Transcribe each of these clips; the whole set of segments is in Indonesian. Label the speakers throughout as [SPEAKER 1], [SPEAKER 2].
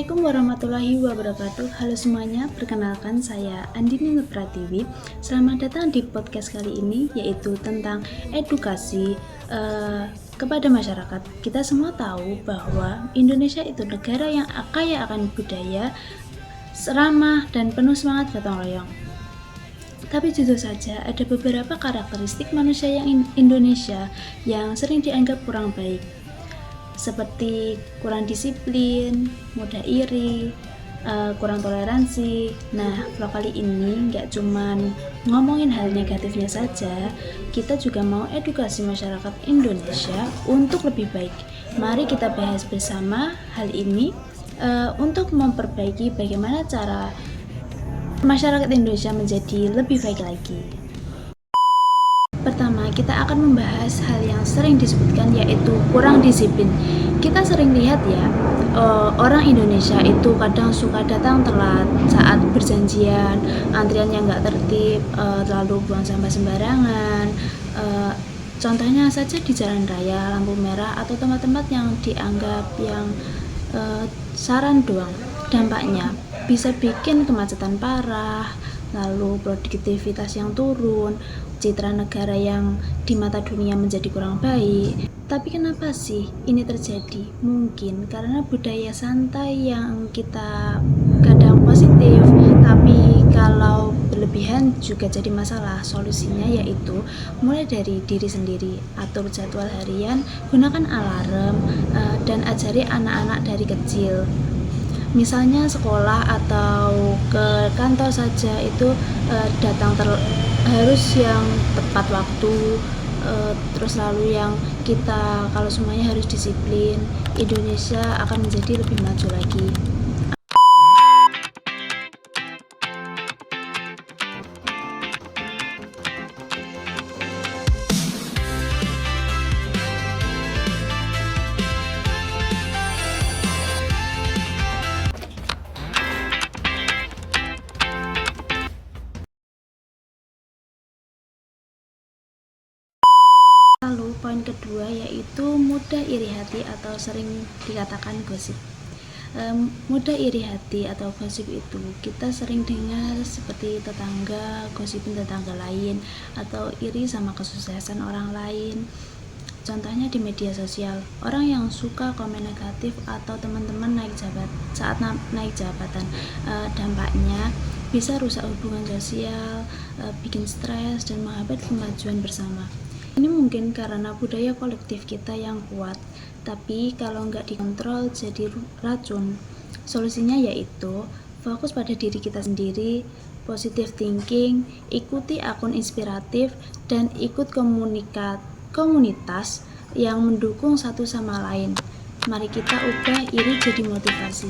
[SPEAKER 1] Assalamualaikum warahmatullahi wabarakatuh. Halo semuanya, perkenalkan saya Andini Nur Pratiwi. Selamat datang di podcast kali ini, yaitu tentang edukasi kepada masyarakat. Kita semua tahu bahwa Indonesia itu negara yang kaya akan budaya, ramah dan penuh semangat gotong royong. Tapi jujur saja, ada beberapa karakteristik manusia yang Indonesia yang sering dianggap kurang baik, seperti kurang disiplin, mudah iri, kurang toleransi. Nah, vlog kali ini nggak cuman ngomongin hal negatifnya saja, kita juga mau edukasi masyarakat Indonesia untuk lebih baik. Mari kita bahas bersama hal ini untuk memperbaiki bagaimana cara masyarakat Indonesia menjadi lebih baik lagi. Pertama, kita akan membahas hal yang sering disebutkan, yaitu kurang disiplin. Kita sering lihat ya, orang Indonesia itu kadang suka datang telat saat berjanjian, antrian yang nggak tertib, lalu buang sampah sembarangan. Contohnya saja di jalan raya, lampu merah, atau tempat-tempat yang dianggap yang saran doang. Dampaknya bisa bikin kemacetan parah, lalu produktivitas yang turun, citra negara yang di mata dunia menjadi kurang baik. Tapi kenapa sih ini terjadi? Mungkin karena budaya santai yang kita kadang positif, tapi kalau berlebihan juga jadi masalah. Solusinya yaitu mulai dari diri sendiri, atur jadwal harian, gunakan alarm, dan ajari anak-anak dari kecil. Misalnya sekolah atau ke kantor saja itu harus yang tepat waktu, terus lalu yang kita kalau semuanya harus disiplin, Indonesia akan menjadi lebih maju lagi. Lalu poin kedua yaitu mudah iri hati atau sering dikatakan gosip. Mudah iri hati atau gosip itu kita sering dengar seperti tetangga gosipin tetangga lain atau iri sama kesuksesan orang lain. Contohnya di media sosial, orang yang suka komen negatif atau teman-teman saat naik jabatan, dampaknya bisa rusak hubungan sosial, bikin stres dan menghambat kemajuan bersama. Ini mungkin karena budaya kolektif kita yang kuat, tapi kalau nggak dikontrol jadi racun. Solusinya yaitu fokus pada diri kita sendiri, positive thinking, ikuti akun inspiratif, dan ikut komunitas yang mendukung satu sama lain. Mari kita ubah iri jadi motivasi.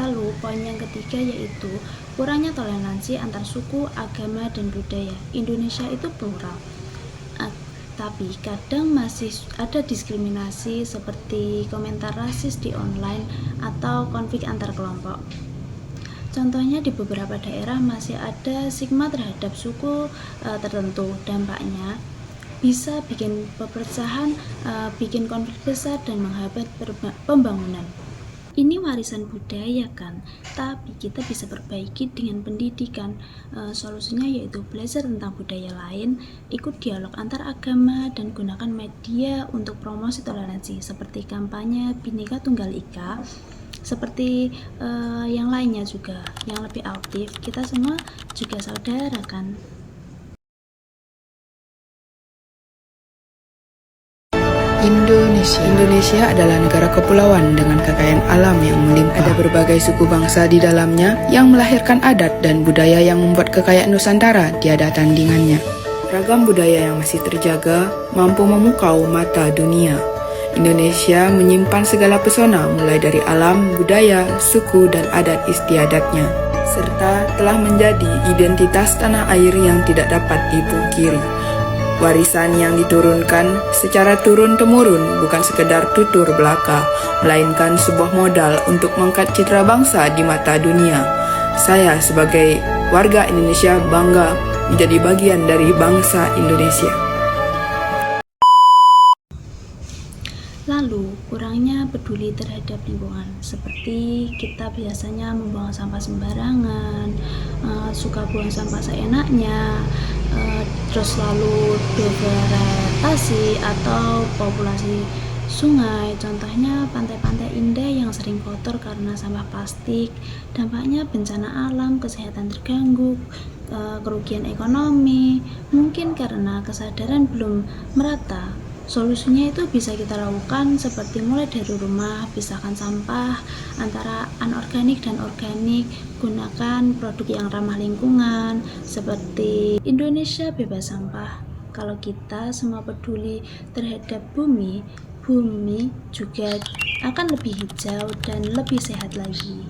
[SPEAKER 1] Lalu poin yang ketiga yaitu kurangnya toleransi antar suku, agama, dan budaya. Indonesia itu plural, tapi kadang masih ada diskriminasi seperti komentar rasis di online atau konflik antar kelompok. Contohnya di beberapa daerah masih ada stigma terhadap suku tertentu. Dampaknya bisa bikin perpecahan, bikin konflik besar dan menghambat pembangunan. Ini warisan budaya kan, tapi kita bisa perbaiki dengan pendidikan. Solusinya yaitu belajar tentang budaya lain, ikut dialog antar agama, dan gunakan media untuk promosi toleransi seperti kampanye Bhinneka Tunggal Ika, seperti yang lainnya juga yang lebih aktif. Kita semua juga saudara kan.
[SPEAKER 2] Indonesia adalah negara kepulauan dengan kekayaan alam yang melimpah. Ada berbagai suku bangsa di dalamnya yang melahirkan adat dan budaya yang membuat kekayaan Nusantara tiada tandingannya. Ragam budaya yang masih terjaga mampu memukau mata dunia. Indonesia menyimpan segala pesona mulai dari alam, budaya, suku, dan adat istiadatnya, serta telah menjadi identitas tanah air yang tidak dapat dipungkiri. Warisan yang diturunkan secara turun-temurun bukan sekedar tutur belaka, melainkan sebuah modal untuk mengangkat citra bangsa di mata dunia. Saya sebagai warga Indonesia bangga menjadi bagian dari bangsa Indonesia.
[SPEAKER 1] Lalu, kurangnya peduli terhadap lingkungan, seperti kita biasanya membuang sampah sembarangan, suka buang sampah seenaknya, terus lalu deforestation atau populasi sungai. Contohnya pantai-pantai indah yang sering kotor karena sampah plastik. Dampaknya bencana alam, kesehatan terganggu, kerugian ekonomi, mungkin karena kesadaran belum merata. Solusinya itu bisa kita lakukan seperti mulai dari rumah, pisahkan sampah antara anorganik dan organik, gunakan produk yang ramah lingkungan seperti Indonesia bebas sampah. Kalau kita semua peduli terhadap bumi, bumi juga akan lebih hijau dan lebih sehat lagi.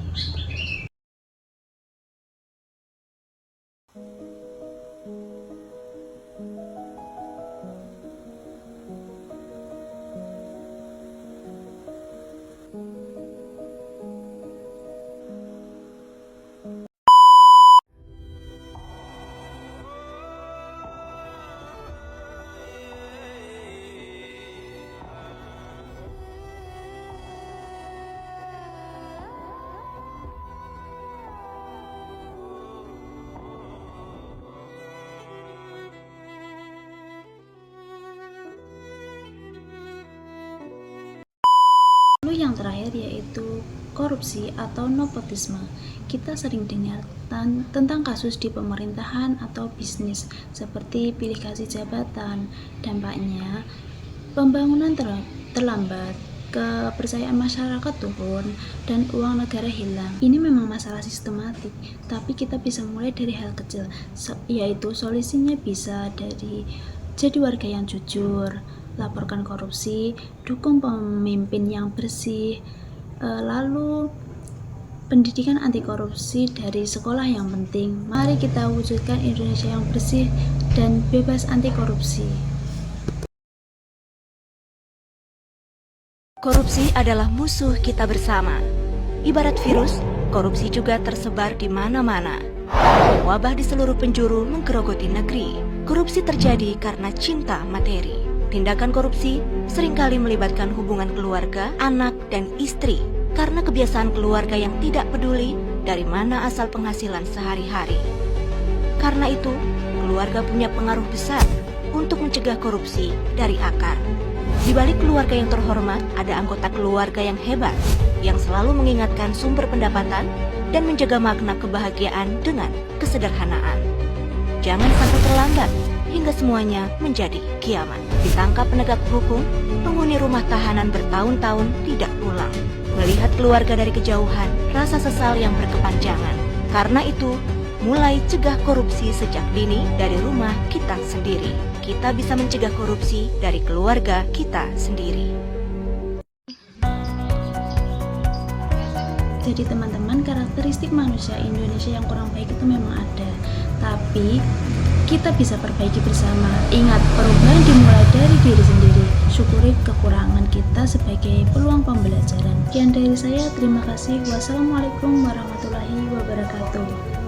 [SPEAKER 1] Lalu yang terakhir yaitu korupsi atau nepotisme. Kita sering dengar tentang kasus di pemerintahan atau bisnis seperti pilih kasih jabatan. Dampaknya pembangunan terlambat, kepercayaan masyarakat turun, dan uang negara hilang. Ini memang masalah sistematik, tapi kita bisa mulai dari hal kecil, yaitu solusinya bisa dari jadi warga yang jujur, laporkan korupsi, dukung pemimpin yang bersih, lalu pendidikan anti korupsi dari sekolah yang penting. Mari kita wujudkan Indonesia yang bersih dan bebas anti korupsi.
[SPEAKER 3] Korupsi adalah musuh kita bersama. Ibarat virus, korupsi juga tersebar di mana-mana. Wabah di seluruh penjuru menggerogoti negeri. Korupsi terjadi karena cinta materi. Tindakan korupsi seringkali melibatkan hubungan keluarga, anak, dan istri karena kebiasaan keluarga yang tidak peduli dari mana asal penghasilan sehari-hari. Karena itu, keluarga punya pengaruh besar untuk mencegah korupsi dari akar. Di balik keluarga yang terhormat, ada anggota keluarga yang hebat, yang selalu mengingatkan sumber pendapatan dan menjaga makna kebahagiaan dengan kesederhanaan. Jangan sampai terlambat hingga semuanya menjadi kiamat. Ditangkap penegak hukum, penghuni rumah tahanan bertahun-tahun tidak pulang. Melihat keluarga dari kejauhan, rasa sesal yang berkepanjangan. Karena itu, mulai cegah korupsi sejak dini dari rumah kita sendiri. Kita bisa mencegah korupsi dari keluarga kita sendiri.
[SPEAKER 1] Jadi teman-teman, karakteristik manusia Indonesia yang kurang baik itu memang ada, tapi kita bisa perbaiki bersama. Ingat, perubahan dimulai dari diri sendiri. Syukuri kekurangan kita sebagai peluang pembelajaran. Sekian dari saya, terima kasih. Wassalamualaikum warahmatullahi wabarakatuh.